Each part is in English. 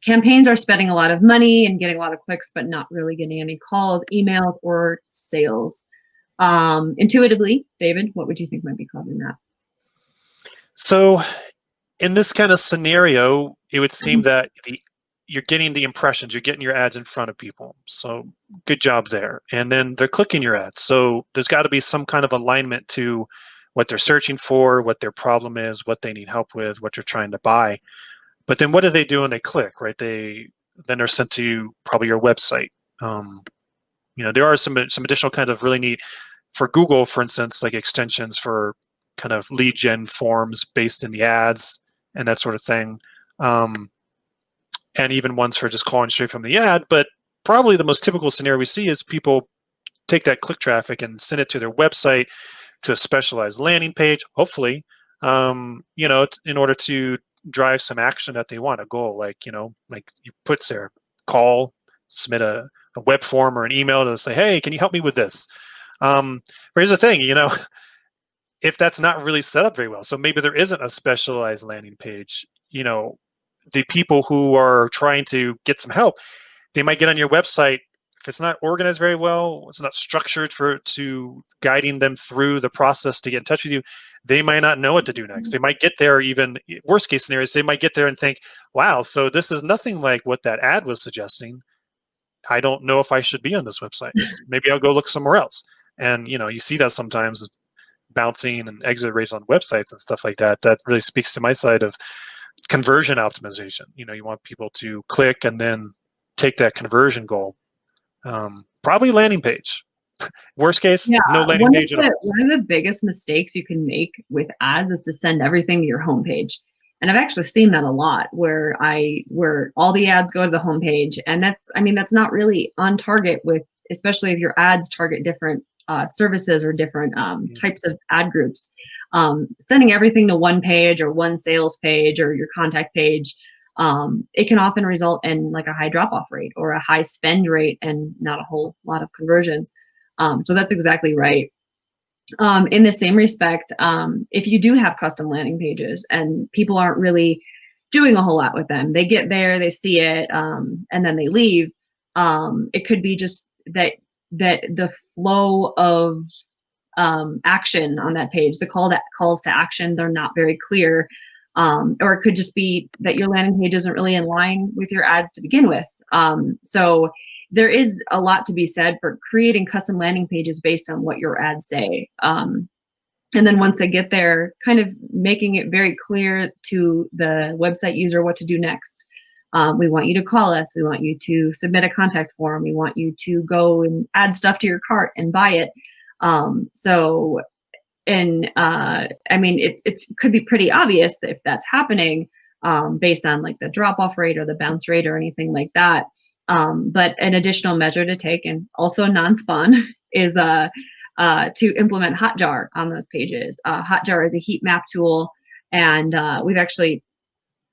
campaigns are spending a lot of money and getting a lot of clicks, but not really getting any calls, emails, or sales. Intuitively, David, what would you think might be causing that? So in this kind of scenario, it would seem that you're getting the impressions, you're getting your ads in front of people. So good job there. And then they're clicking your ads. So there's got to be some kind of alignment to what they're searching for, what their problem is, what they need help with, what you're trying to buy. But then what do they do when they click, right? Then they're sent to probably your website. There are some additional kind of really neat, for Google, for instance, like extensions for kind of lead gen forms based in the ads and that sort of thing. And even ones for just calling straight from the ad. But probably the most typical scenario we see is people take that click traffic and send it to their website, to a specialized landing page, hopefully, in order to drive some action that they want, a goal, like you put there, call, submit a web form or an email to say, hey, can you help me with this? But here's the thing, if that's not really set up very well, so maybe there isn't a specialized landing page, the people who are trying to get some help, they might get on your website. If it's not organized very well, it's not structured to guiding them through the process to get in touch with you, they might not know what to do next. They might get there, even worst case scenarios, they might get there and think, wow, so this is nothing like what that ad was suggesting. I don't know if I should be on this website. Maybe I'll go look somewhere else. And you see that sometimes, bouncing and exit rates on websites and stuff like that. That really speaks to my side of conversion optimization. You want people to click and then take that conversion goal. Probably landing page. Worst case, no landing page at all. One of the biggest mistakes you can make with ads is to send everything to your homepage. And I've actually seen that a lot, where all the ads go to the homepage, and that's not really on target with, especially if your ads target different services or different types of ad groups. Sending everything to one page or one sales page or your contact page, it can often result in like a high drop-off rate or a high spend rate and not a whole lot of conversions. So that's exactly right. In the same respect, if you do have custom landing pages and people aren't really doing a whole lot with them, they get there, they see it, and then they leave. It could be just that the flow of action on that page, the calls to action, they're not very clear. Or it could just be that your landing page isn't really in line with your ads to begin with. So there is a lot to be said for creating custom landing pages based on what your ads say. And then once they get there, kind of making it very clear to the website user what to do next. We want you to call us. We want you to submit a contact form. We want you to go and add stuff to your cart and buy it. It could be pretty obvious that if that's happening, based on like the drop-off rate or the bounce rate or anything like that. But an additional measure to take, and also non-spawn, is to implement HotJar on those pages. HotJar is a heat map tool, and we've actually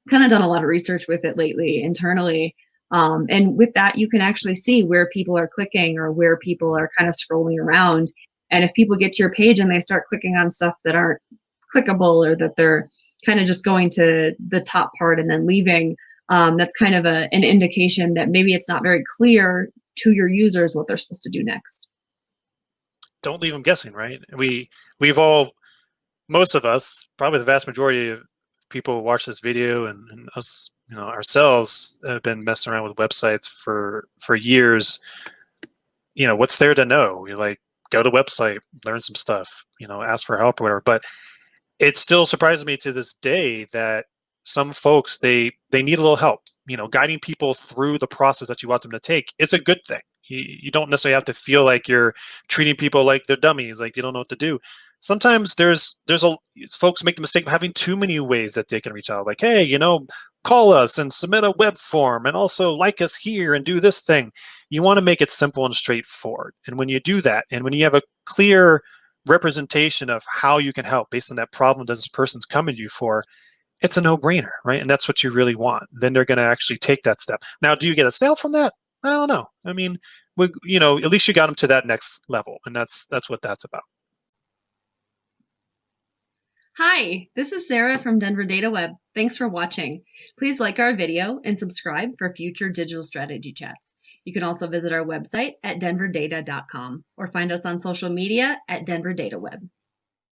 kind of done a lot of research with it lately internally. And with that, you can actually see where people are clicking or where people are kind of scrolling around. And if people get to your page and they start clicking on stuff that aren't clickable, or that they're kind of just going to the top part and then leaving, that's kind of an indication that maybe it's not very clear to your users what they're supposed to do next. Don't leave them guessing, right? We've all, most of us, probably the vast majority of people who watch this video, and us, ourselves, have been messing around with websites for years. What's there to know? You're like, go to website, learn some stuff, ask for help or whatever. But it still surprises me to this day that some folks, they need a little help. Guiding people through the process that you want them to take is a good thing. You don't necessarily have to feel like you're treating people like they're dummies, like they don't know what to do. Sometimes there's folks make the mistake of having too many ways that they can reach out. Like, hey, call us and submit a web form, and also like us here and do this thing. You want to make it simple and straightforward. And when you do that, and when you have a clear representation of how you can help based on that problem that this person's coming to you for, it's a no-brainer, right? And that's what you really want. Then they're going to actually take that step. Now, do you get a sale from that? I don't know. I mean, at least you got them to that next level, and that's what that's about. Hi, this is Sarah from Denverdata Web. Thanks for watching. Please like our video and subscribe for future digital strategy chats. You can also visit our website at denverdata.com or find us on social media at Denverdata Web.